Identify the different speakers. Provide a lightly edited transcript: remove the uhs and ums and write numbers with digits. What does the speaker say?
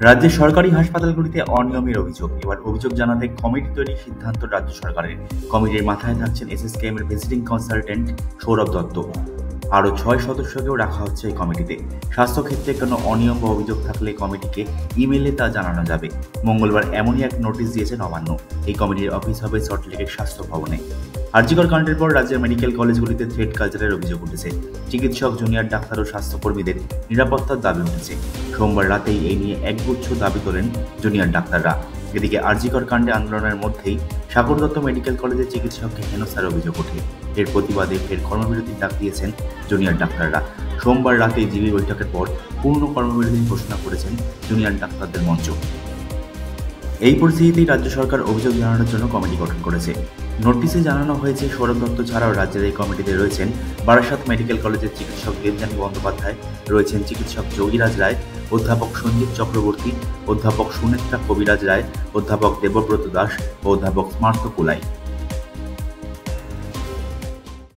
Speaker 1: রাজ্যের সরকারি হাসপাতালগুলিতে অনিয়মের অভিযোগ। এবার অভিযোগ জানাতে কমিটি তৈরির সিদ্ধান্ত রাজ্য সরকারের। কমিটির মাথায় থাকছেন এসএসকেএম এর ভিজিটিং কনসালটেন্ট সৌরভ দত্ত। আরও 6 সদস্যকেও রাখা হচ্ছে এই কমিটিতে। স্বাস্থ্যক্ষেত্রে কোনো অনিয়ম বা অভিযোগ থাকলে কমিটিকে ইমেইলে তা জানানো যাবে। মঙ্গলবার এমনই এক নোটিশ দিয়েছে নবান্ন। এই কমিটির অফিস হবে সল্টলেকের স্বাস্থ্য ভবনে। আরজিকর কাণ্ডের পর রাজ্যের মেডিকেল কলেজগুলিতে থ্রেড কালচারের অভিযোগ উঠেছে। চিকিৎসক, জুনিয়র ডাক্তার ও স্বাস্থ্যকর্মীদের নিরাপত্তার দাবি উঠেছে। সোমবার রাতেই এই নিয়ে একগুচ্ছ দাবি তোলেন জুনিয়র ডাক্তাররা। এদিকে আরজিকর কাণ্ডে আন্দোলনের মধ্যেই সাগর দত্ত মেডিকেল কলেজের চিকিৎসককে হেনস্থার অভিযোগ ওঠে। এর প্রতিবাদে ফের কর্মবিরতির ডাক দিয়েছেন জুনিয়র ডাক্তাররা। সোমবার রাতে জিবি বৈঠকের পর পূর্ণ কর্মবিরতি ঘোষণা করেছেন জুনিয়র ডাক্তারদের মঞ্চ। এই পরিস্থিতিতেই রাজ্য সরকার অভিযোগ জানানোর জন্য কমিটি গঠন করেছে। নোটিশে জানানো হয়েছে, সৌরভ দত্ত ছাড়াও রাজ্যের এই কমিটিতে রয়েছেন বারাসাত মেডিকেল কলেজের চিকিৎসক দেবযানী বন্দ্যোপাধ্যায়, রয়েছেন চিকিৎসক যোগীরাজ রায়, অধ্যাপক সঞ্জীব চক্রবর্তী, অধ্যাপক সুনেত্রা কবিরাজ রায়, অধ্যাপক দেবব্রত দাস ও অধ্যাপক স্মার্ত কুলাই।